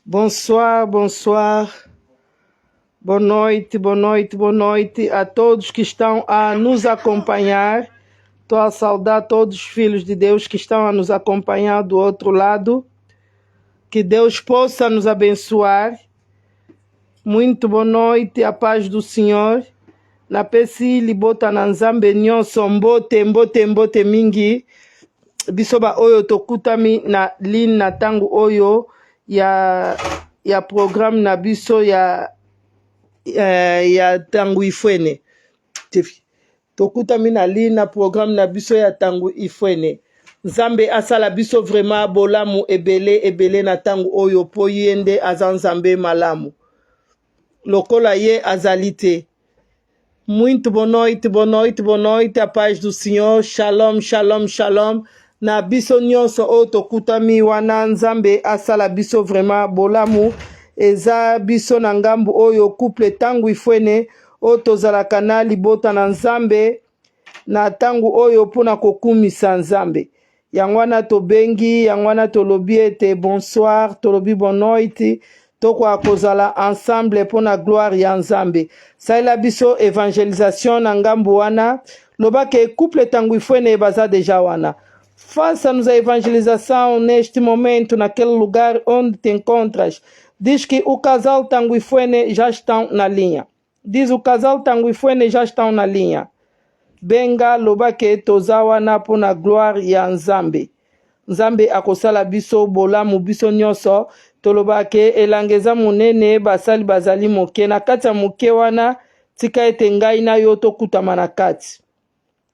Bonsoir, bonsoir. Boa noite a todos que estão a nos acompanhar. Estou a saudar todos os filhos de Deus que estão a nos acompanhar do outro lado. Que Deus possa nos abençoar. Muito boa noite, a paz do Senhor. Na pesi libota na nzambe nyonso mbote mingi. Bisoba oyo tokutami na ligne na tango oyo ya programme na biso ya tango ifwene. Tokutami na ligne na programme na biso ya tango ifwene. Nzambe asala biso vraiment bolamu ebele na tango oyo po yende aza nzambe malamu. Lokola ye azalite. Muito boa noite, a paz do Senhor. Shalom, shalom, shalom. Na biso nyonso o tokutami wana nzambe asala biso vraiment bolamu. Eza biso na ngambu oyo couple tangu ifwene o tozalaka na libota na nzambe na tangu oyo pona kokumisa nzambe. Yangwana tobengi, yangwana tolobi ete bonsoir, tolobi bonne noite. Tokwa kozala ensemble pona gloire ya nzambe. Saila biso evangelisation na ngambu wana. Lobake couple tangu ifwene baza deja wana. Faça-nos a evangelização neste momento, naquele lugar onde te encontras. Diz que o casal Tango e Fuene já estão na linha. Diz o casal Tango e Fuene já estão na linha. Benga lobake tozawa napo na gloire ya Nzambe. Nzambe akosala biso bolamu biso nyonso. Tolobake elangeza munene basali bazali moke. Na kati ya moke wana tika ete ngai na yo tokutama na kati.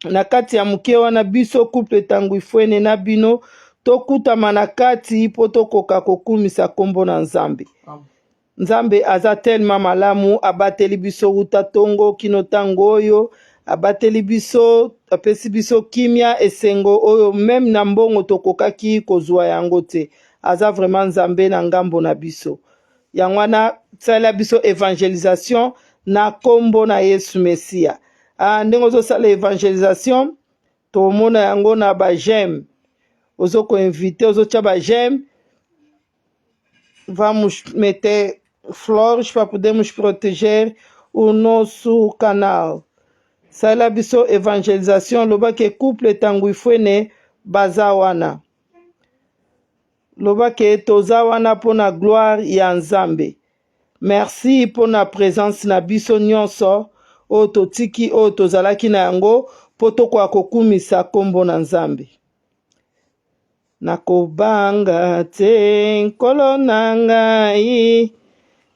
Na kati ya moke wana biso couple Tango ifwene na bino tokutama na kati po tokoka kokumisa kombo na Nzambe. Nzambe aza tellement malamu abateli biso uta tongo kino tango oyo abateli biso apesi biso kimia esengo oyo même na mbongo tokokaki kozwa yango te. Aza vraiment Nzambe na ngambo na biso. Yangwana tsala biso evangelisation na kombo na Yesu Mesia. Ndengo zo sala evangelisation to mona yango na ba j'aime. Ozo ko inviter ozo tchaba j'aime. Vamos meter flores para podermos proteger o nosso canal. Sala biso evangelisation loba ke couple tangu ifwene bazawana. Loba ke tozawana pona gloire ya Nzambe. Merci pona présence na biso nyonso. O totiki o tozalaki na yango poto kwa kokumisa kombo na Nzambe. Nakobanga te nkolo na ngai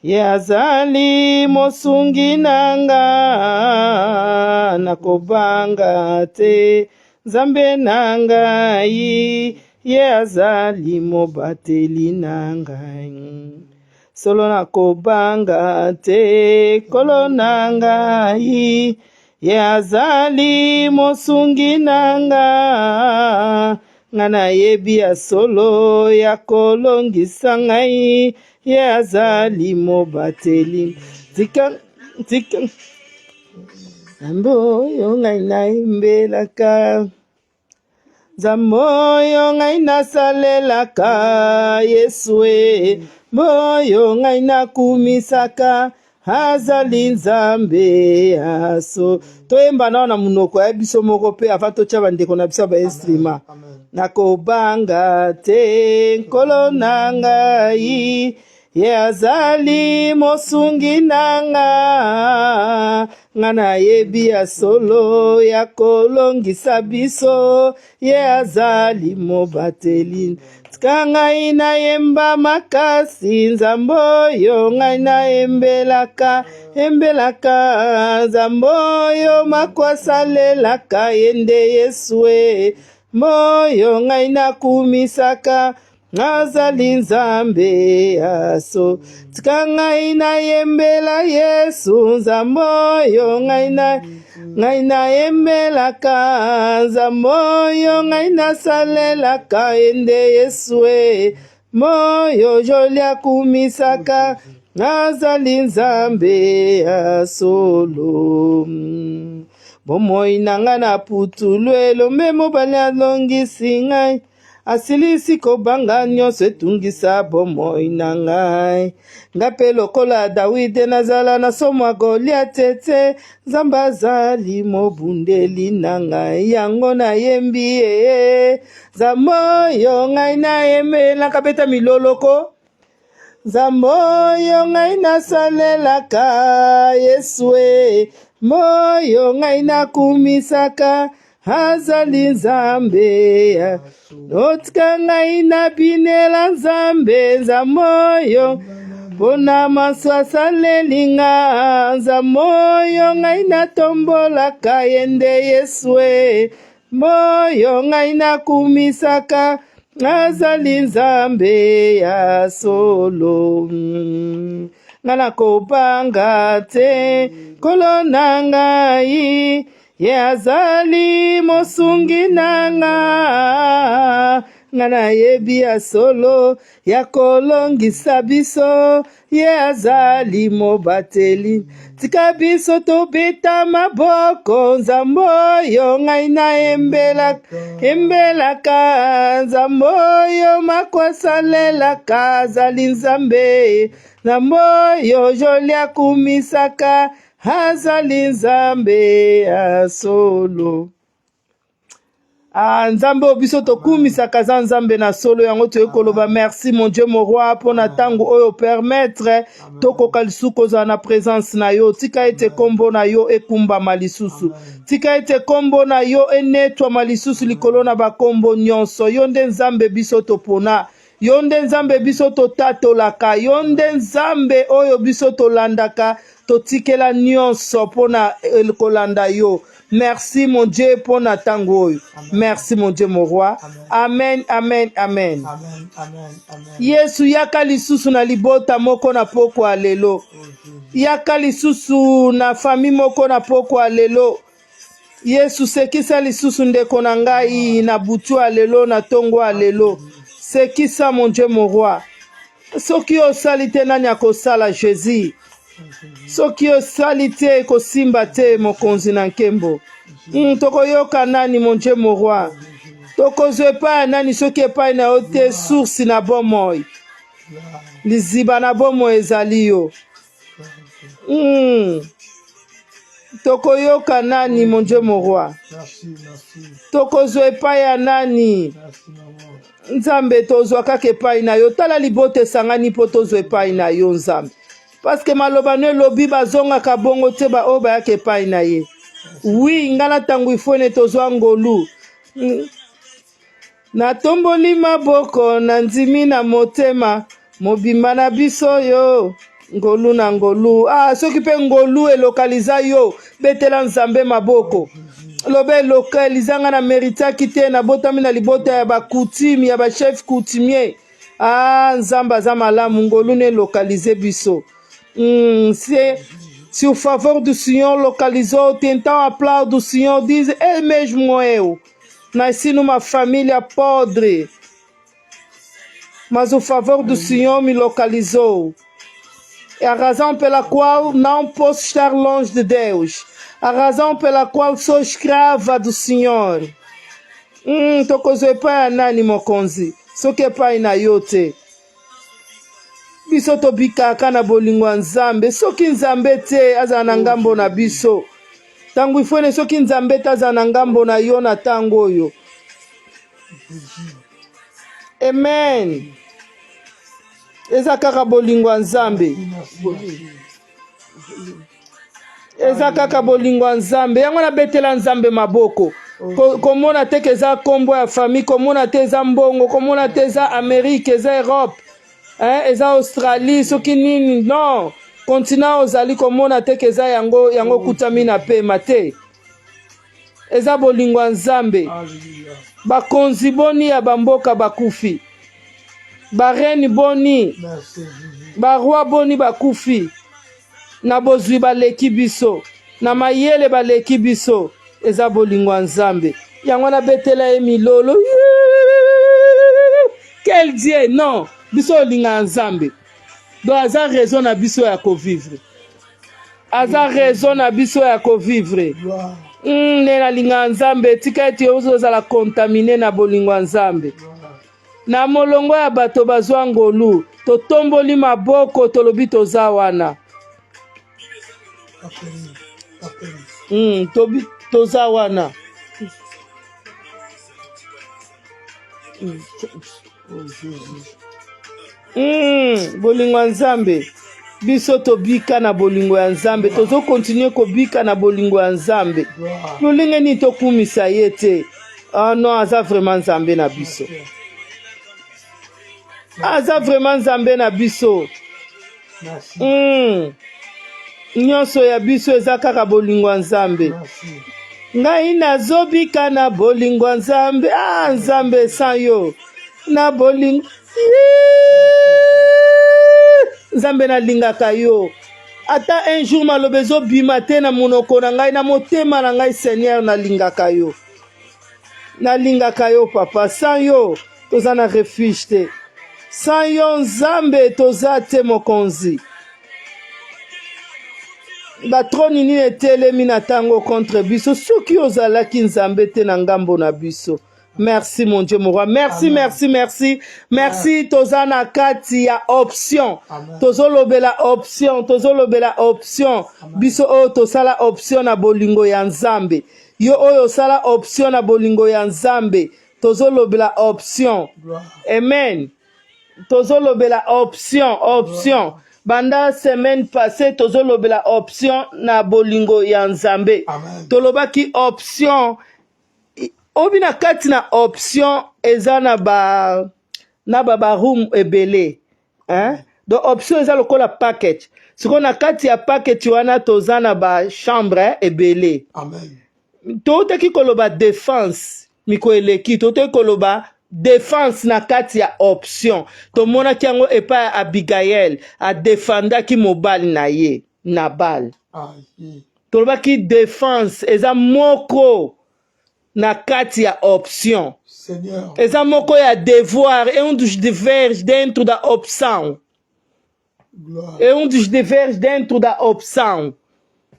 ye azali mosungi na nga. Nakobanga te Nzambe na ngai ye azali mobateli na ngai. Solo nakobanga te nkolo na ngai ye azali mosungi na nga. Ngana yebi ya solo ya kolongisa ngai ye azali mobateli. Tika Zambo yo ngai naimbelaka. Zambo yo ngai nasalelaka Yesue. Moyo ngai nakumisaka azali Nzambe aso. Toyemba na munoko ya biso moko pe avant tocha bandeko na biso ba instrument. Nakobanga te nkolo na ngai ye azali mosungi na nga. Ngana yebi ya solo ya kolongisa biso ye azali mobateli. Tika ngai na yemba makasi Nzambo yo ngai na embelaka Nzambo yo makwasalelaka yende Yesue. Moyo ngai nakumisaka azali Nzambe aso. Tika ngai na yembela Yesu Nzambo yo ngai na yembelaka Nzambo yo ngai nasalelaka ende Yesue. Moyo joli akumisaka azali Nzambe asolo. Bomoi nanga na putulu elombe mobali alongisi ngai asilisi kobanga nyonso etungisa bomoi na ngai. Nga mpe lokola Dawide nazala na somo ya Goliate te, Nzambe azali mobundeli na ngai, yango nayembi ye. Nzambe oyo ngai nayembelaka, beta miloloko. Nzambe oyo ngai nasalelaka, Yesu e, moyo ngai nakumisaka, azali Nzambe. Otika ngai nabinela Nzambe, Nzambe oyo mpona maso asaleli nga, Nzambe oyo ngai natombolaka ye nde Yesu e, moyo ngai nakumisaka, azali Nzambe ya solo. Nga nakobanga te Nkolo na ngai, ye azali mosungi na nga. Nga nayebi ya solo ya kolongisa biso, ye azali mobateli. Tika biso tobeta maboko, Nzambe oyo ngai nayembelaka, Nzambe oyo makwasalelaka, azali Nzambe. Nzambe oyo joli akumisaka, azali Nzambe ya solo. Nzambe obiso tokumisaka za Nzambe na solo, yango toyekoloba merci mon Dieu mon roi pona tango oyo permettre tokoka lisusu kozala na présence na yo. Tika ete kombo na yo ekumbama lisusu, tika ete kombo na yo enetwama lisusu likolo na bakombo nyonso. Yo nde Nzambe biso topona, yo nde Nzambe biso totatolaka, yo nde Nzambe oyo biso tolandaka, totikela nyonso pona kolanda yo. Merci mon Dieu pour Natango. Merci mon Dieu mon roi. Amen, amen, amen. Yesu yaka lisusu na libota moko na poko alelo. Yaka lisusu na fami moko na poko alelo. Yesu sekisa lisusu ndeko na ngai na butu alelo na tongo alelo. Sekisa mon Dieu mon roi. Soki osali te nani akosala Jésus. Soki osali te kosimba te mokonzi na nkembo. Tokoyoka nani mon Dieu mon roi. Tokozwa epai nani soki epai na yo te source na bomoi. Liziba na bomoi ezali yo. Tokoyoka nani mon Dieu mon roi. Tokozwa epai ya nani. Nzambe tozwa kaka epai na yo. Tala libota esangani po tozwa epai na yo Nzambe. Parce que maloba no lobi bazonga kabongo te ba oba yake epai na ye. Oui, ngala tangu ifone tozwa ngolu. Na tomboli maboko na nzimi na motema, mobimba na biso yo. Ngolu na ngolu. Soki pe ngolu elokaliza yo, betela Nzambe maboko. Lobe lokalizanga na merita kite na botami na libota ya ba coutume ya ba chef coutumier. Nzamba za malamu ngolu ne lokalize biso. Si au faveur do Senhor localizou, tentam aplaudir do Senhor, diz, é mesmo eu. Nasci numa família podre, mas o favor do Senhor me localizou. É a razão pela qual não posso estar longe de Deus. A razão pela qual sou escrava do Senhor. Tokozwe pa nani mokonzi, soke pa ina yote. Biso to bikaka na bolingo Nzambe, soki Nzambe te aza na ngambo na biso. Tangu ifone soki Nzambe te aza na ngambo na yo na tango yo. Amen. Eza kaka bolingo Nzambe. Eza kaka bolingo Nzambe. Yango na betela Nzambe maboko. Komona te keza kombo ya famille, komona te eza mbongo, komona te eza Amerique, eza Europe. Eza Australie, soki nini, non. Continent ozali komona te keza yango kutami na pema te. Eza bolingo Nzambe. Bakonzi boni ya bamboka bakufi. Bareni boni. Baroi boni bakufi. Na bozwi baleki biso. Na mayele baleki biso. Eza bolingo Nzambe. Yango na betela emilolo. Quel Dieu, non. Biso linga Nzambe. Donc aza raison na biso ya ko vivre. Aza raison na biso ya ko vivre. Ne na linga Nzambe tika eti ozala contaminé na bolingo Nzambe. Na molongo ya bato bazwa ngolu. Totomboli maboko tolobi toza wana. Toza wana. Bolingo ya Nzambe. Biso tobika na bolingo ya Nzambe. Tozo continue kobika na bolingo ya Nzambe. Lolinge ni tokumisa ye te. Ah non, aza vraiment Nzambe na biso. Aza vraiment Nzambe na biso. Nyonso ya biso eza kaka bolingo ya Nzambe. Ngai nazobika na bolingo ya Nzambe. Nzambe sans yo. Na bolingo. Nzambe na lingaka yo. Ata un jour malobezo bima te na monoko na ngai na motema na ngai Seigneur na lingaka yo. Na lingaka yo papa. Sans yo toza na refuge te. Sans yo Nzambe toza te mokonzi. Batroni nini etelemi na tango contre biso. Soki ozalaki Nzambe te na ngambo na biso. Merci mon Dieu mon roi. Merci, amen. Merci, merci. Merci toza na kati ya option. Tozo lobela option. Tozo lobela option. Amen. Biso oyo tosala option na bolingo ya Nzambe. Yo oyo sala option na bolingo ya Nzambe. Tozo lobela option. Amen. Tozo lobela option. Option. Banda semaine passée tozo lobela option na bolingo ya Nzambe. Tolobaki option. Obina kati na option eza na ba room ebele. Donc option eza lokola package. Siko na kati ya package wana toza na ba chambre ebele. Amen. Toteki koloba défense miko eleki. Toteki koloba défense na kati ya option. Tomona kiango epa Abigail a défenda ki mobali na ye Nabal. Toloba ki défense eza moko na kati ya option. Seigneur. Eza moko ya devoir e dos deveres dentro da opção. E dos deveres dentro da opção.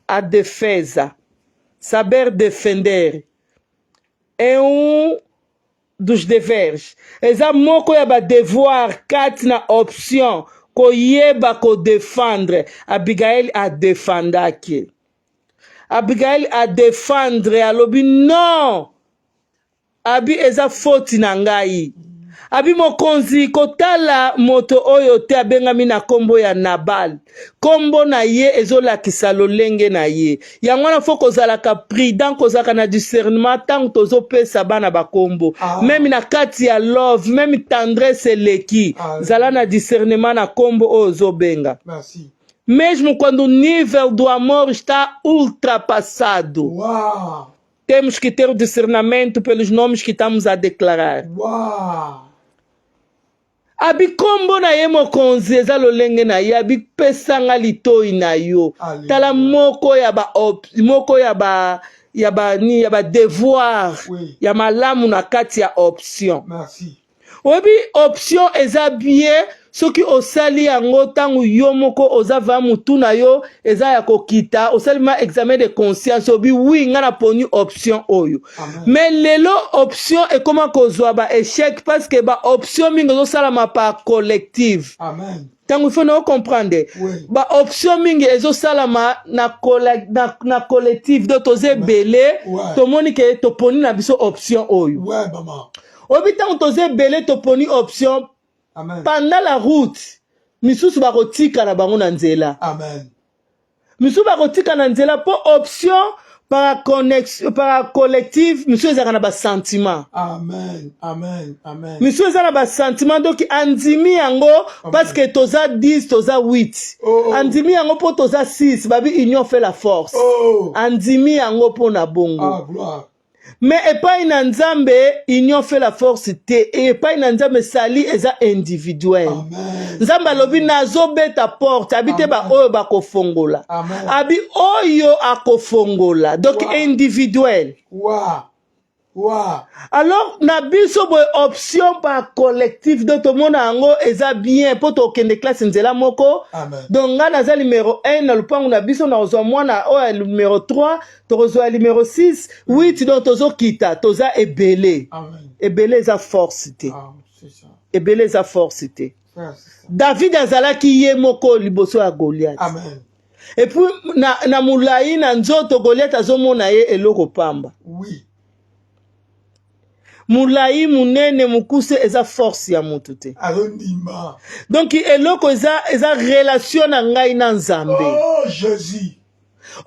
A defesa. Saber defender. É dos deveres. Eza moko ya ba devoir kati na option ko yeba ko défendre. Abigail a défendaki. Abigail a défendre alobi non. Abi eza foti na ngai. Abi mokonzi kotala moto oyo te abengami na kombo ya Nabal. Kombo na ye ezolakisa lolenge na ye. Yango wana fo kozalaka prudent kozalaka na discernement tango tozopesa bana bakombo. Même na kati ya love, même tendresse eleki. Zala na discernement na kombo oyo zobenga. Merci. Mesmo quando o nível do amor está ultrapassado. Uau. Temos que ter o discernimento pelos nomes que estamos a declarar. Uau. Abikombo na ye mokonzi eza lolenge na ye abipesanga litoi na yo. Tala moko ya ba devoir. Oui. Ya malamu na kati ya option. Merci. Obi option eza bien. Soki osali yango tangu yo moko ozava mutu na yo eza ya kokita osali ma examen de conscience obi oui nga na poni option oyo. Mais lelo option e koma kozwa ba échec parce que ba option mingi zo sala ma pa collective. Amen. Tangu il faut no comprendre. Oui. Ba option mingi ezo sala ma na collective do toze belé to moni ke to poni na biso option oyo. Ouais maman. Obi tangu toze belé to poni option. Amen. Pendant la route, misusu bakotika na bango na nzela. Amen. Misusu bakotika na nzela po option para connexion para collective, misusu ezaka na ba sentiment. Amen. Amen. Amen. Misusu ezaka na ba sentiment donc andimi yango parce que toza 10, toza 8. Andimi yango po toza 6, babi union fait la force. Andimi yango po na bongo. Ah gloire. Mais epai na Nzambe union fait la force te epai na Nzambe sali eza individuel. Nzambe alobi nazobeta porte abite ba oyo bakofongola. Abi oyo akofongola donc individuel. Wow. Wow. Alors na biso boy option par collectif de tout le monde ango eza bien pour to kende classe nzela moko. Amen. Donc nga naza numéro 1 na lupango na biso na ozwa mwana o numéro 3 to ozwa numéro 6 8 donc tozo kita toza ebele. Amen. Ebele eza force te. C'est ça. Ebele za force te. Ça. David azalaki ye moko liboso ya Goliath. Amen. Et puis na mulai na nzoto Goliath azomona ye eloko pamba. Oui. Mulai munene mukuse eza force ya mutu te. Alondima. Donc eloko eza relation na ngai na Nzambe. Oh Jésus.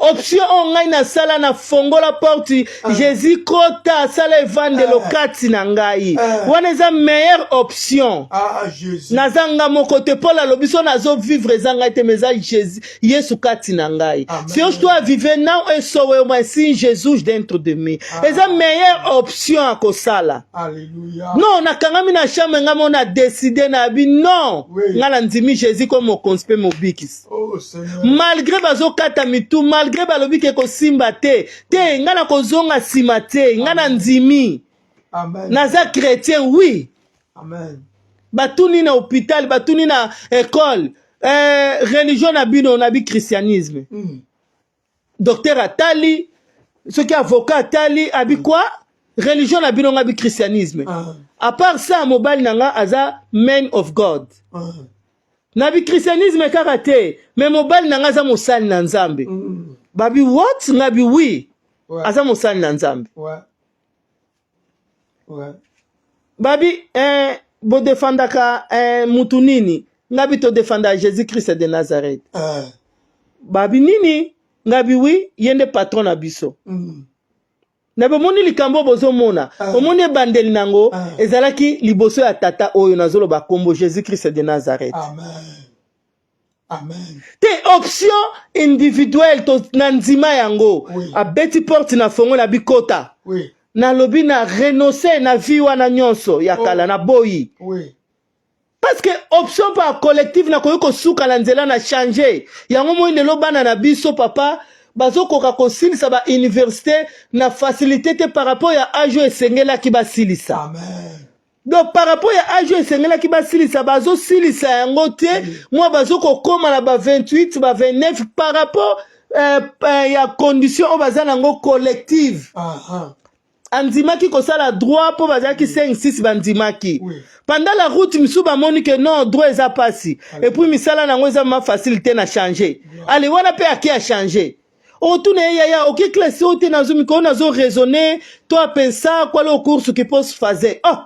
Option on ngai na sala na fongola porte Jésus kota sala evandelo kati na ngai. Wana eza meilleure option. Ah Jésus. Nazanga moko te Paul alobiso nazo vivre zanga te meza Jésus Yesu kati na ngai. Si je dois vivre now et sowe moi si Jésus dentro de moi. Eza meilleure option à kosala. Alléluia. Non nakangami na chambre ngamo na décider na bi non. Ngala ndimi Jésus comme mon conspe mo bikis. Oh Seigneur. Malgré bazo kata mitu malgré balobi ke ko simba te ngana kozonga sima te ngana ndimi. Amen. Naza chrétien oui. Amen. Batuni na hôpital, batuni na école, religion na bino na bi christianisme. Docteur atali, ceux qui avocat atali, abi quoi? Religion na bino na bi christianisme. À part ça, mobile nanga aza man of God. Na bi christianisme karate, mais mobile nanga aza mosali na Nzambe. Babi what? Ngabi oui. Aza mosali na Nzambe. Ouais. Ouais. Babi bo defendaka mutu nini ngabi to defenda Jésus-Christ de Nazareth. Babi nini ngabi oui yende patron na biso. Na bomoni likambo bozomona omoni bandeli nango ezalaki liboso ya tata oyo nazolo ba kombo Jésus-Christ de Nazareth. Amen. Amen. Te option individuelle to nanzima yango abeti porte na fongo na bikota. Oui. Na lobi na renoncer na vie wana nyonso ya kala na boyi. Oui. Parce que option par collective na koyoko suka na nzela na changer. Yango mo lelo bana na biso papa bazo koka kosilisa ba université na facilité te par rapport ya âge esengela ki basilisa. Amen. Donc par rapport ya âge esengela ki basilisa bazo silisa yango te moi bazo kokoma na ba 28 ba 29 par rapport ya condition o bazana ngo collective. Andimaki kosala droit pour bazaki 5-6 bandimaki. Pendant la route misuba moni que non droit eza pasi. Et puis misala nango eza ma facilité na changer. Allez wana pe aki a changer. O tune ya ok classe o te nazo miko nazo raisonner toi pensa quoi le cours que pose fazer. Oh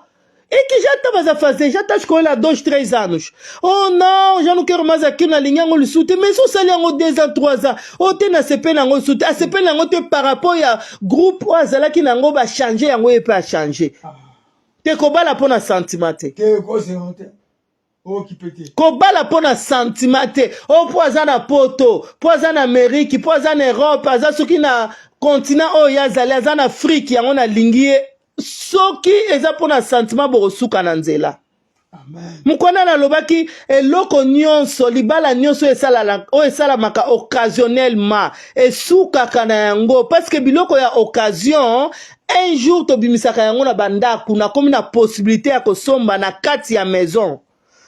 et que já fazer já tá escola 2-3 anos. Oh non, já não quero mais aqui na linha ngoli soute, mais so sali ngo 2 ans 3 ans. Oh te na CP na ngo soute, a CP na ngo te par rapport ya groupe o azala ki na ngo ba changer ngo e pas changer. Te ko bala pona sentiment te. Te ko sentiment. Oh qui pété. Ko bala pona sentiment te. Oh poza na poto, poza na Amérique, poza na Europe, aza soki na continent o ya zala za na Afrique yango na lingie. Soki eza pona sentiment bosuka na nzela. Amen. Mukwana na lobaki eloko nyonso libala nyonso esala maka occasionnellement esuka kana yango parce que biloko ya occasion un jour to bimisaka yango na bandaku na komi na possibilité ya kosomba na kati ya maison.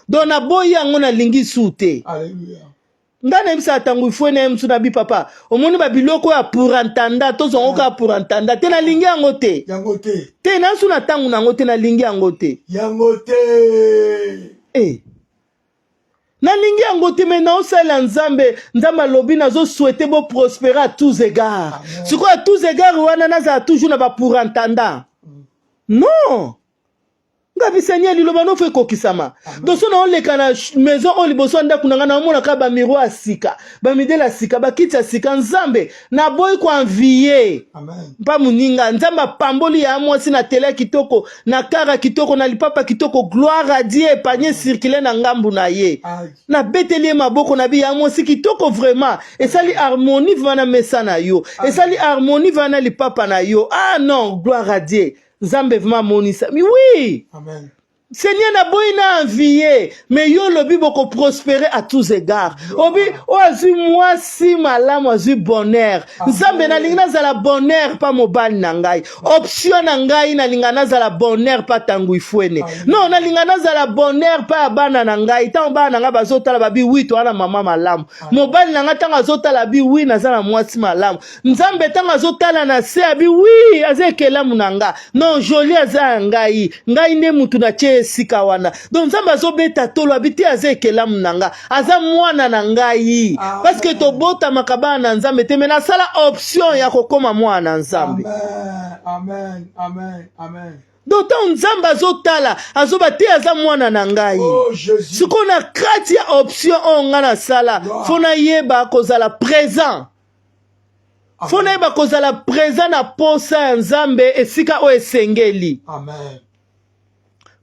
Donc na boyi yango na lingi sute. Alléluia. Ndana bisa tangu ifwene msu na bi papa omoni ba biloko ya pour entendre to zongo ka pour entendre te na lingi yango te te na su na tangu nango te na lingi yango te na lingi yango te mais na osala Nzambe lobi nazo souhaiter bo prospérer à tous égards c'est quoi à tous égards wana naza toujours na ba pour entendre non ngabi Seigneur liloba no fe kokisama doso na oleka na maison o liboso ndako nanga na mona ka ba miroir sika ba midela sika ba kitya sika Nzambe na boy ko envier amen pa muninga Nzamba pamboli ya mwasi na tele kitoko na kara kitoko na lipapa kitoko gloire à Dieu panier circuler na ngambu na ye na betelie maboko na bi ya mwasi kitoko vraiment et sali harmonie vana mesa na yo et sali harmonie vana lipapa na yo ah non gloire à Dieu Nzambe vraiment monisa. Mais oui. Amen. Seigneur na boy na envier, mais yo lobi boko prospérer à tous égards. Obi o azu moi si malamu azu bonheur. Nzambe na linga za la bonheur pa mobali na ngai. Option na ngai na linga na za la bonheur pa tangu ifwene. Non na linga na za la bonheur pa bana na ngai. Ta bana nga bazota la babi oui to ana mama malamu. Mobali na nga tanga zota la bi oui na za na moi si malamu. Nzambe tanga zota la na se abi oui azekela munanga. Non joli aza ngai. Ngai ne mutu na che esika wana. Donc nzambe azobeta tolo abiti azekelamu nanga. Aza mwana na ngai. Parce que tobota makaba na nzambe te mena sala option ya kokoma mwana nzambe. Amen. Amen. Amen. D'autant nzambe azotala azobati aza mwana na ngai. Oh Jésus. Siko na kati ya option on ngana sala fona yeba kozala présent. Fona yeba kozala présent na posa ya nzambe esika o esengeli. Amen.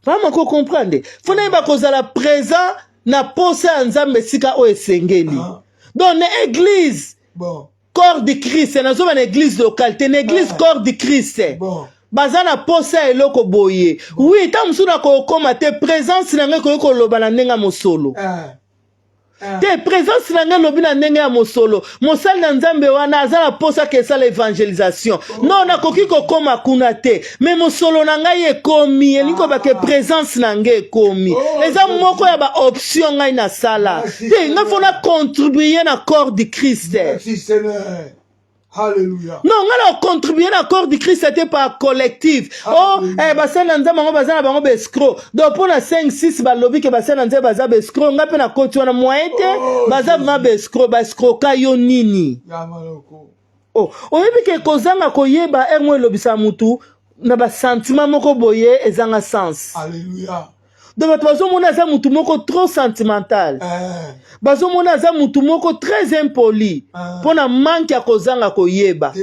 Vraiment ko comprendre. Fona yeba kozala présent na posa ya nzambe esika o esengeli. Donc na église Bon. corps de Christ, nazo ba église locale, te église corps de Christ. Bon. Bazana posa eloko boye. Oui, ta musuna ko koma te présence na ngeko ko loba na ndenga mosolo. Te présence na ngeko lobi na ndenga ya mosolo. Mosali na nzambe wana azala posa ke sala évangélisation. Non na koki ko koma kuna te. Mais mosolo na ngai ekomi, elinko ba ke présence na ngai ekomi. Eza moko ya ba option ngai na sala. Te nga fona contribuer na corps de Christ. Merci Seigneur. Alléluia. Non, on a contribué à l'accord du Christ, c'était pas collectif. Oh, bassin nanza bango bazana bango bescro. Donc pour na 5 6 balobi ke bassin nanza baza bescro, nga pe na kotu na moyete, baza ma bescro, bescro kayo nini. Ya maloko. Oh, oyebi ke kozanga koyeba ermo lobisa mutu na ba sentiment moko boye ezanga sens. Alléluia. Donc bazo mona za mutu moko trop sentimental. Bazo mona za mutu moko très impoli. Pona manque ya kozanga koyeba.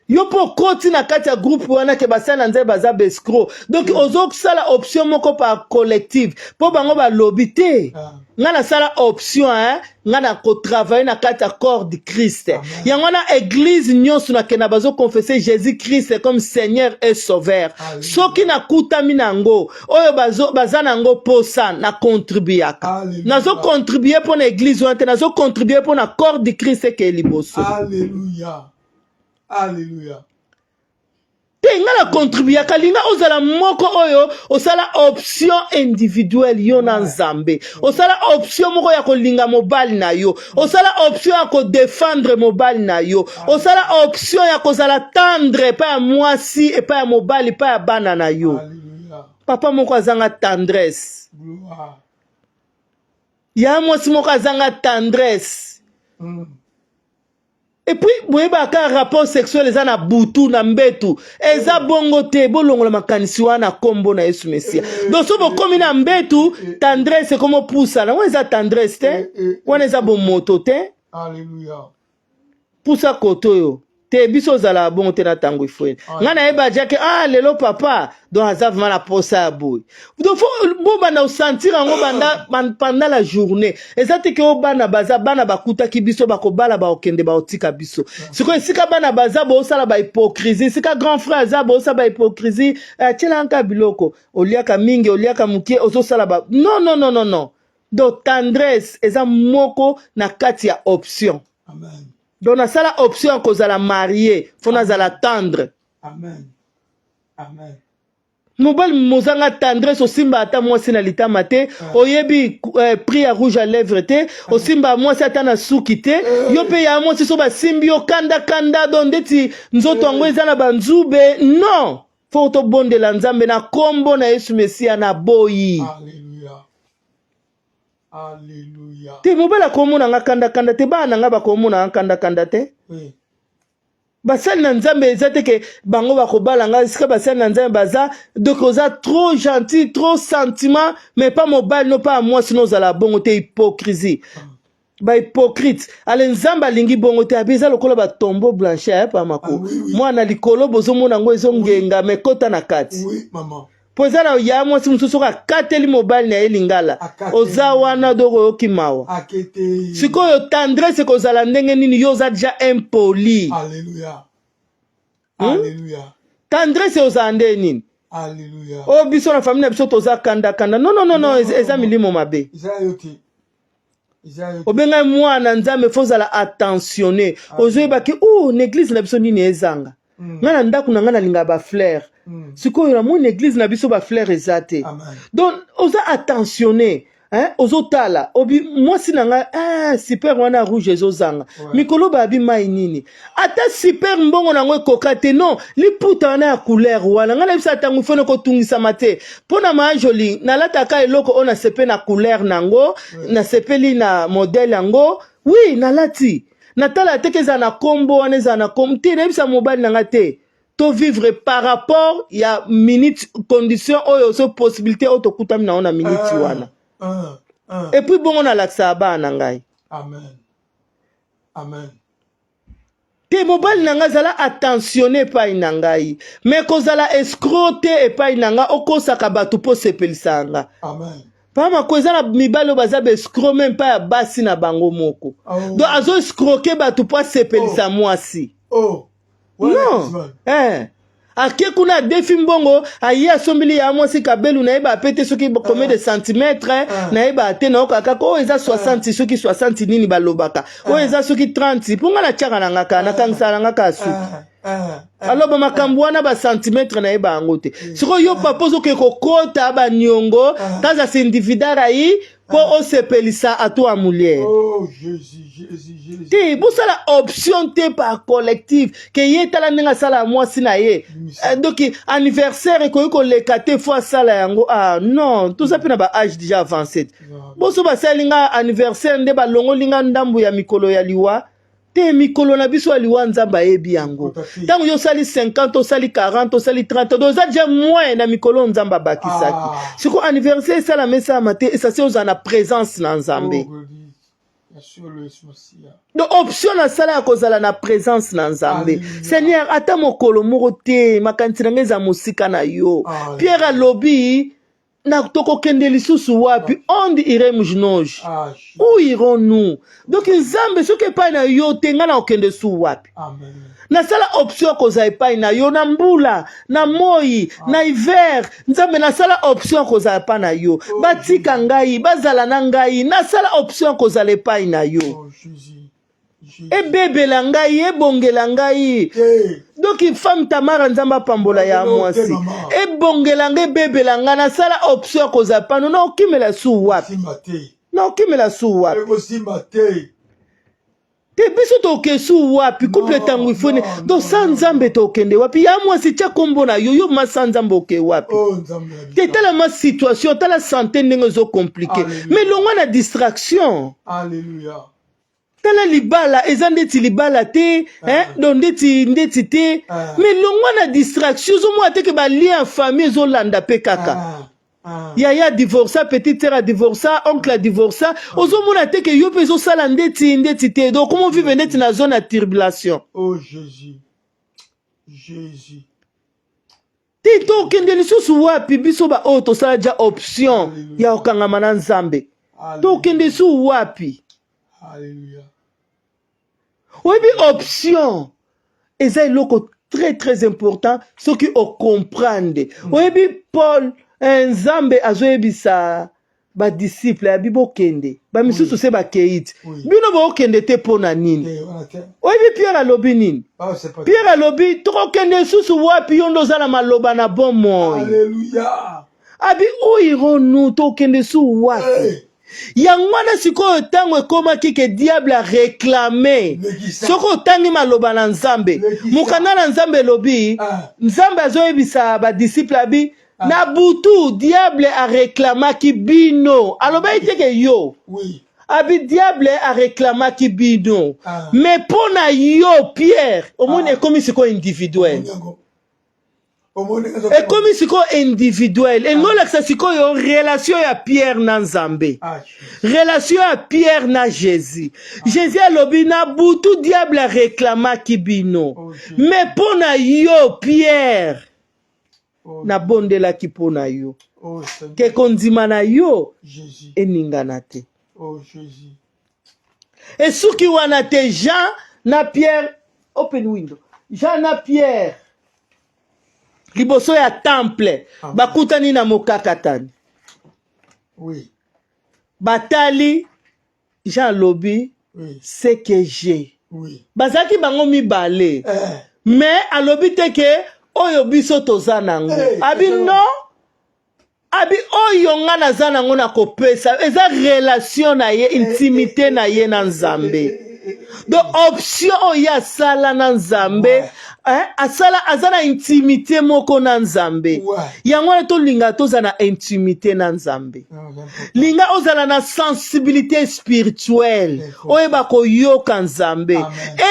Yo po koti na kati ya groupe wana ke basana nze baza bescro. Donc ozo sala option moko par collective. Po bango ba lobby te. Nga na sala option nga na ko travailler na kati ya corps de Christ. Yango na église nyonso na kena bazo confesser Jésus Christ comme Seigneur et Sauveur. Soki na kutami nango oyo baza nango posa na contribuaka. Nazo contribuer pour l'église wana te nazo contribuer pour na corps de Christ ke liboso. Alléluia. Alléluia. Tenga la contribuer kalinga ozala moko oyo osala option individuelle yo na nzambe. Osala option moko ya kolinga mobali na yo. Osala option ya ko défendre mobali na yo. Osala option ya kozala tendre pa ya mwasi et pa ya mobali pa ya bana na yo. Alléluia. Papa moko azanga tendresse. Gloire. Ya mwasi moko azanga tendresse. Et puis, vous ka rapport sexuel eza na butu na mbetu. Eza bongo te bolongola makanisi wana kombo na Yesu Mesia. Donc so bokomi na mbetu, tendresse komo poussa. Na wana eza tendresse te? Wana eza bon moto te? Alléluia. Poussa koto yo. Te biso zala bongo te na tango ifwe. Ngana eba jake lelo papa donc azav mala posa ya boy. Donc faut bana sentir ngo banda pendant la journée. Ezate ke bana baza bana bakuta ki biso bakobala ba okende ba otika biso. Siko sika bana baza bo sala ba hypocrisie, sika grand frère za bo sala ba hypocrisie, tela nka biloko, oliaka mingi, oliaka mukie, ozo sala ba. Non. Donc tendresse eza moko na kati ya option. Amen. Donc na sala option kozala marié, fona zala tendre. Amen. Amen. Mobile mozanga tendresse osimba ata mwasi na litama te, oyebi prix à rouge à lèvres te, osimba mwasi ata na suki te, yo pe ya mwasi so ba simbi yo kanda don ndeti nzoto yango eza na banzube. Non, faut to bonde la nzambe na kombo na Yesu Mesia na boyi. Alléluia. Alléluia. Te mobile komona nga kanda te bana nga ba komona nga kanda te. Oui. Basali na nzambe ezate ke bango bakobala nga sika basali na nzambe baza donc oza trop gentil, trop sentiment, mais pas mobile no pas moi sinon za la bongo te hypocrisie. Ba hypocrite. Ale nzamba lingi bongo te abiza lokola ba tombeau blanche pa mako. Moi na likolo bozo mona ngo ezongenga me kota na kati. Oui, maman. Pozala ya mwasi mususu ka kateli mobile na elingala. Oza wana doko yokimawa. Akete. Sikoyo tendresse kozala ndenge nini yo za déjà impoli. Alléluia. Alléluia. Tendresse oza ndenge nini? Alléluia. Oh biso na famille na biso toza kanda. Non, eza milimo mabe. Isayote. Obenga mwana nzambe fozala attentionné. Ozoyeba ki l'église na biso nini ezanga. Ngana ndaku na ngana linga ba fleur. Sikoyo na mon église na biso ba fleur ezate. Donc oza attentionné. hein ozotala obi mwasi nanga super wana rouge ezozanga mikolo babi mai nini ata super mbongo nango ekoka te non liputa wana ya couleur wana ngana bisa tangu fone ko tungisa mate pona ma joli nalataka eloko ona sepe na couleur nango na sepeli na modèle yango oui nalati natala tekeza na kombo wana za na komte na bisa mobile nanga te to vivre par rapport ya minute condition oyo so possibilité auto kutami na ona minute wana et puis bon on a l'accès bana ngai amen amen te mobile nanga zala attentionné pa inangai mais kozala escroqué et pa inanga okosaka batu po sepelisanga amen pa makoza na mibalo baza be escroc même pas ya basi na bango moko donc azo escroquer batu po sepelisa mwasi non ake kuna defi mbongo aye asombili ya mwasi kabelu na eba apete soki combien de centimètres na eba ate na okaka ko eza 60 soki 60 nini balobaka o eza soki 30 ponga na chaka na ngaka na kangisa na ngaka suki alors ba makambo wana ba centimètres na eba yango te siko yo papa zoke kokota ba nyongo kaza se individara yi po o sepelisa ato amulier oh Jésus te bosala option te par collectif ke ye tala ndenge sala mwasi na ye donc anniversaire ko leka te fois sala yango non tout ça pe na ba âge déjà avancé boso basalinga anniversaire nde balongolinga ndambu ya mikolo ya liwa te mikolo na biso ya liwa nzamba yebi yango tango yo sali 50 osali 40 osali 30 doza déjà moins na mikolo nzamba bakisaki siko anniversaire sala mesa mate et ça c'est aux na présence na nzambe donc option na sala ya kozala na présence na nzambe Seigneur ata mokolo moko te makanisi na ngeza mosika na yo Pierre alobi na tokokende lisusu wapi onde iremos nós où irons-nous donc nzambe soki epai na yo te nga na okende su wapi nasala option kozala epai na yo na mbula na moi na hiver nzambe nasala option kozala epai na yo batika ngai bazala na ngai nasala option kozala epai na yo ebebela ngai ebongela ngai donc femme Tamara nzamba pambola ya mwasi ebongela ngai ebebela ngai nasala option kozala pano na okimela su wapi na okimela su wapi te biso toke su wapi couple tango ifone donc sa nzambe tokende wapi ya mwasi tia kombo na yo yo masa nzambe oke wapi te tala ma situation tala santé ndenge zo compliqué mais longwa na distraction alléluia tala libala eza ndeti libala te donc ndeti te mais longwa na distraction zo mwa te ke ba lien en famille zo landa pe kaka yaya divorça petite sœur a divorça oncle a divorça ozo mona te ke yo pe zo sala ndeti te donc comment vivre ndeti na zone à tribulation oh Jésus te to kende lisusu wapi biso ba o to sala ja option ya okangama na nzambe to kende su wapi alléluia oyebi option eza eloko très important soki okomprendre oyebi Paul nzambe azoyebisa badisciple ya bibokende bamisusu se bakeiti bino bookende te mpo na nini oyebi Pierre alobi nini Pierre alobi tokokende susu wapi yo ndo oza na maloba na bomoi abi oironu tokende su wapi yango wana sikoyo ntango ekomaki ke diable areklame soki otangi maloba na nzambe mokanda na nzambe elobi nzambe azoyebisa badisciple abi na butu diable areklamaki bino alobaki teke yo abi diable areklamaki bino mais mpo na yo Pierre omoni ekomi sikoyo individuel ekomi sikoyo individuel engolakisa sikoyo relation ya Pierre na nzambe relation ya Pierre na Jésus Jésus alobi na butu diable areklamaki bino mais mpo na yo Pierre na bondelaki mpo na yo ke kondima na yo eningana te esuki wana te Jean na Pierre open window Jean na Pierre liboso ya temple bakutani na mokakatani batali Jean lobi ce que j'ai bazaki bango mibale mais alobi te ke oyo biso toza nango abi non abi oyo nga naza nango na kopesa eza relation na ye intimité na ye na Nzambe. Donc option oyo asala na Nzambe asala aza na intimité moko na Nzambe. Yango wana tolinga toza na intimité na Nzambe. Linga ozala na sensibilité spirituelle oyeba koyoka Nzambe.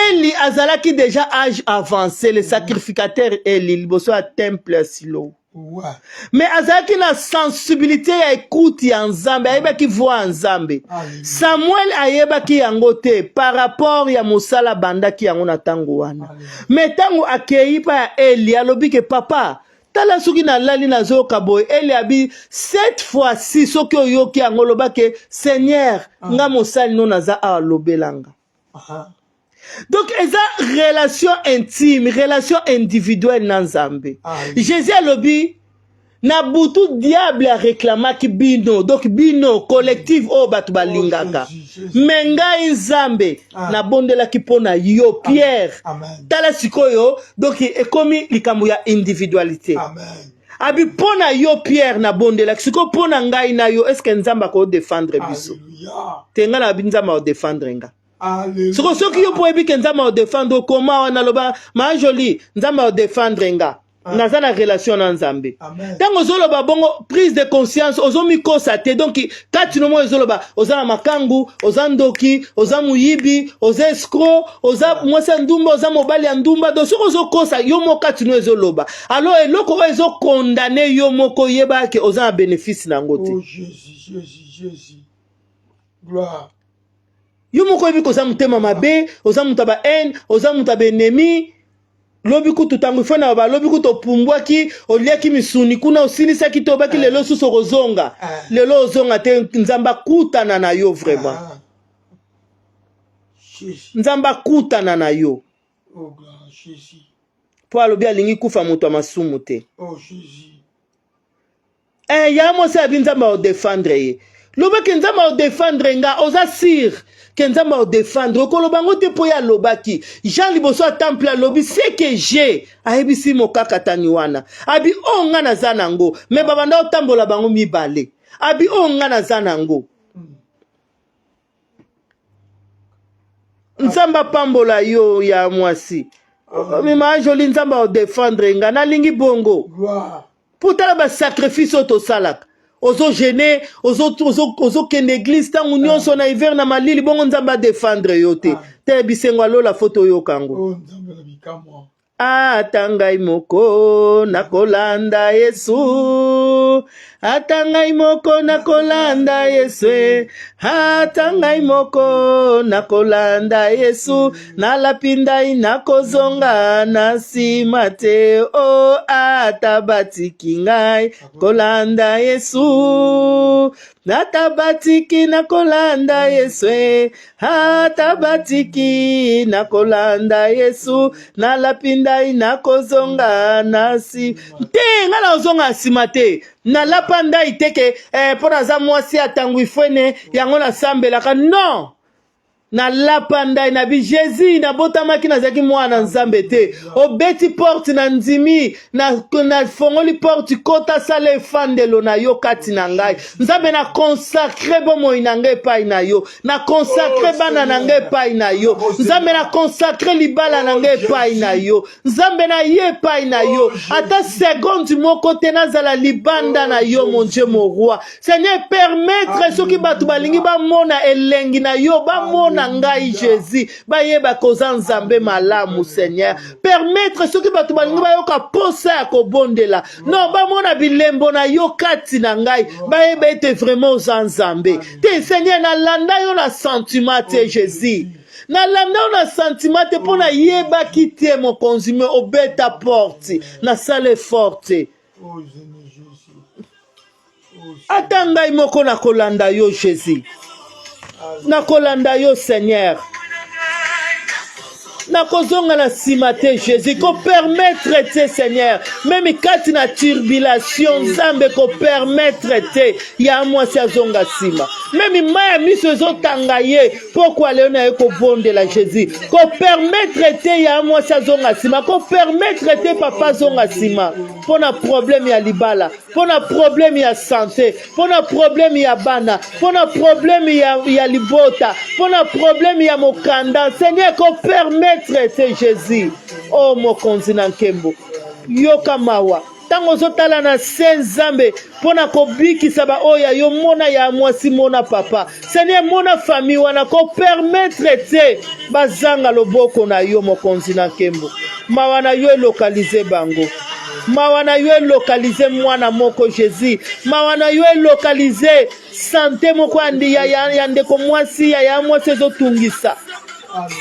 Eli azalaki déjà âge avancé, le sacrificateur Eli liboso ya temple ya Silo. Mais azalaki na sensibilité ya écoute ya Nzambe, ayebaki voix Nzambe. Samuel ayebaki yango te par rapport ya mosala bandaki yango na tango wana. Mais tango akei pa ya Eli alobi ke papa tala soki na lali na zoka boy Eli abi cette fois-ci soki oyoki yango loba ke Seigneur nga mosali no naza alobelanga. Donc, eza relation intime, relation individuelle na Nzambe. Jésus a lobi, na butu diable a réclamaki bino, donc bino, collectif o batu balingaka. Menga Nzambe, na bondela ki pona yo, Pierre. Tala sikoyo, donc ekomi likambo ya individualité. Abi pona yo Pierre na bondela, siko pona ngai na yo, est-ce que Nzamba ko défendre biso? Tenga na Nzamba ko défendre nga. Ce qui yo poebi ke Nzamba o défendre comment on a loba ma joli Nzamba o défendre nga naza na relation na Nzambe tango zoloba bongo prise de conscience ozomi kosa te donc kati no mo zoloba ozana makangu ozandoki ozamuyibi oza escroc oza mwasa ndumba oza mobali ya ndumba donc soko ozokosa yo mo kati no ezoloba alors eloko ezo condamner yo moko yeba ke oza na bénéfice nango te. Oh Jésus gloire. Yo moko yebi koza mutema mabe, oza mutaba haine, oza mutaba ennemi. Lobi kutu tangu fona ba lobi kutu pumbwaki, oliaki misuni kuna osilisa ki tobaki lelo suso kozonga. Lelo ozonga te Nzamba kutana na yo vraiment. Nzamba kutana na yo. Oh gloire Jésus. Po alobi alingi kufa mutu masumu te. Oh Jésus. Ya mo se abi Nzamba o défendre ye. Loba ke Nzamba o défendre nga oza sir ke Nzamba o défendre okoloba ngo te po ya lobaki Jean liboso temple lobi c'est que j'ai ayebisi mokaka tani wana abi o nga naza nango me babanda otambola bango mibale abi o nga naza nango Nzamba pambola yo ya mwasi mima joli Nzamba o défendre nga nalingi bongo pour tala ba sacrifice otosalaka ozo gêner ozo ken église tangu nyonso na hiver na malili bongo Nzamba défendre yo te te bisengo lo la photo yo kango oh Nzamba la bikamwa atangai moko nakolanda Yesu atangai moko nakolanda Yesu atangai moko nakolanda Yesu nalapindai nakozonga na simate o atabatiki ngai kolanda Yesu natabatiki nakolanda Yesu atabatiki nakolanda Yesu nalapindai nakozonga nasi te ngala ozonga simate na lapanda iteke pona za mwasi atangu ifwene yango na sambelaka non na lapanda na bi Jésus na botamaki na zaki mwana Nzambe te obeti porte na nzimi na fongoli porte kota sale fandelo na yo kati na ngai Nzambe na consacrer bomo inanga epai na yo na consacrer bana na ngai epai na yo Nzambe na consacrer libala na ngai epai na yo Nzambe na ye epai na yo ata seconde moko te nazala libanda na yo mon Dieu mon roi Seigneur permettre soki batu balingi ba mona elengi na yo ba mona ngai Jésus bayeba koza Nzambe malamu Seigneur permettre soki batu balingi bayoka posa ya kobondela non bamona bilembo na yo kati na ngai bayeba ete vraiment oza Nzambe te Seigneur nalanda yo na sentiment te Jésus nalanda yo na sentiment te mpona yebaki te mokonzi me obeta porte na sale forte ata ngai moko nakolanda yo Jésus nakolanda yo Seigneur nakozonga na simate Jésus ko permettre te Seigneur même kati na turbulation Nzambe ko permettre te ya mwasi azonga sima même maya miso ezotanga ye pourquoi leo na ye ko bondela Jésus ko permettre te ya mwasi azonga sima ko permettre te papa azonga sima pona problème ya libala pona problème ya santé, pona problème ya bana, pona problème ya libota, pona problème ya mokanda. Seigneur, qu'on permettre te Jésus. Oh mokonzi na nkembo. Yoka mawa. Tango zotala na se Nzambe pona kobikisa ba oya yo mona ya mwasi mona papa. Seigneur, mona famille wana ko permettre te bazanga loboko na yo mokonzi na nkembo. Mawa na yo localiser bango. Mawa na yo localiser mwana moko Jésus. Mawa na yo localiser santé moko andi ya ndeko mwasi ya mwasi ezotungisa.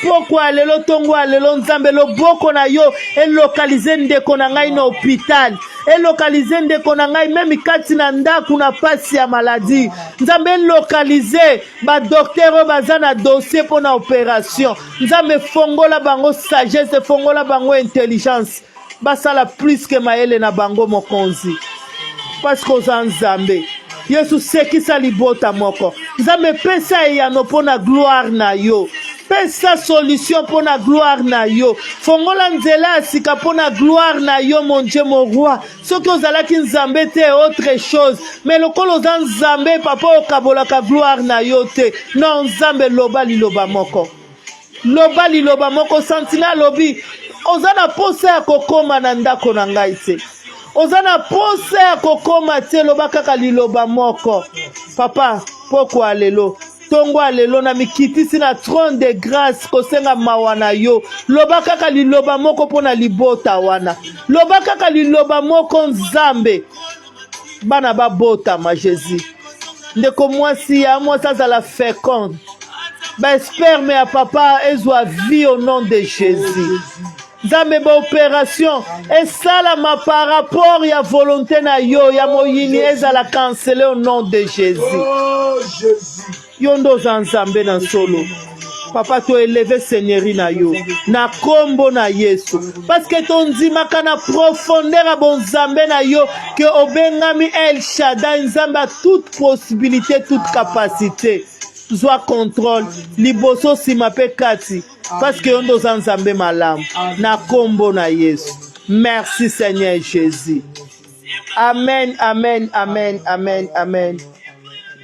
Pourquoi lelo tongo lelo Nzambe loboko na yo elokalize ndeko na ngai na hôpital, elokalize ndeko na ngai même kati na ndaku na pasi ya maladie. Nzambe elokalize ba docteur baza na dossier pour na opération. Nzambe fongola bango sagesse, fongola bango intelligence. Basala plus que maele na bango mokonzi. Parce que oza Nzambe. Yesu sekisa libota moko. Nzambe pesa eyano pona gloire na yo. Pesa solution pour la gloire na yo. Fongola nzela sika pour la gloire na yo mon Dieu mon roi. Ce que vous allez Nzambe te autre chose. Mais le kolo Nzambe papa okabola ka gloire na yo te. Non Nzambe loba liloba moko. Loba liloba moko sentina lobi. Ozana pose ya kokoma na ndako na ngai te. Ozana pose ya kokoma te loba kaka liloba moko. Papa pourquoi lelo? Tongo alelo na mikitisi na trône de grâce kosenga mawana yo. Loba kaka liloba moko pona libota wana. Loba kaka liloba moko Nzambe. Bana babota ma Jésus. Ndeko mwasi ya mwasi azala féconde. Ba sperme ya papa ezwa vie au nom de Jésus. Nzambe ba opération esalama par rapport ya volonté na yo ya moyini ezala cancellé au nom de Jésus. Oh Jésus. Yondo za Nzambe na solo. Papa to élevé Seigneurie na yo. Na kombo na Yesu. Parce que ton dimaka na profondeur a bon Nzambe na yo. Que obengami El Shaddai Nzambe a toute possibilité, toute capacité. Zwa contrôle. Liboso simape kati. Parce que yondo za Nzambe malamu. Na kombo na Yesu. Merci Seigneur Jésus. Amen, amen, amen, amen, amen.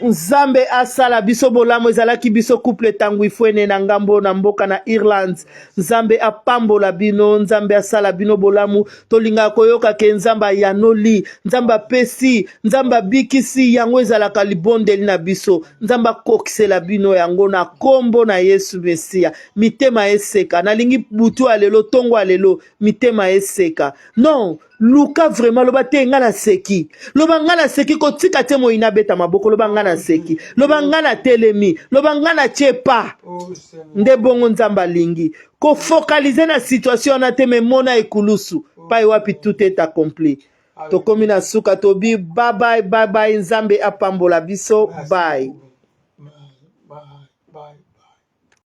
Nzambe asala biso bolamu ezalaki biso couple tangu ifwene na ngambo na mboka na Ireland. Nzambe apambola bino, Nzambe asala bino bolamu. Tolinga koyoka ke Nzambe yanoli, Nzambe pesi, Nzambe bikisi yango ezalaka libondeli na biso. Nzambe kokisela bino yango na kombo na Yesu Mesia. Mitema eseka, nalingi butu alelo tongo alelo, mitema eseka. Non, Luka vraiment loba te ngana seki. Loba ngana seki ko tika te mo inabeta maboko loba ngana seki. Loba ngana telemi, loba ngana chepa. Nde bongo Nzamba lingi. Ko focaliser na situation na te me mona ekulusu. Pa wapi tout est accompli. To komi na suka tobi bye bye Nzambe apambola biso bye.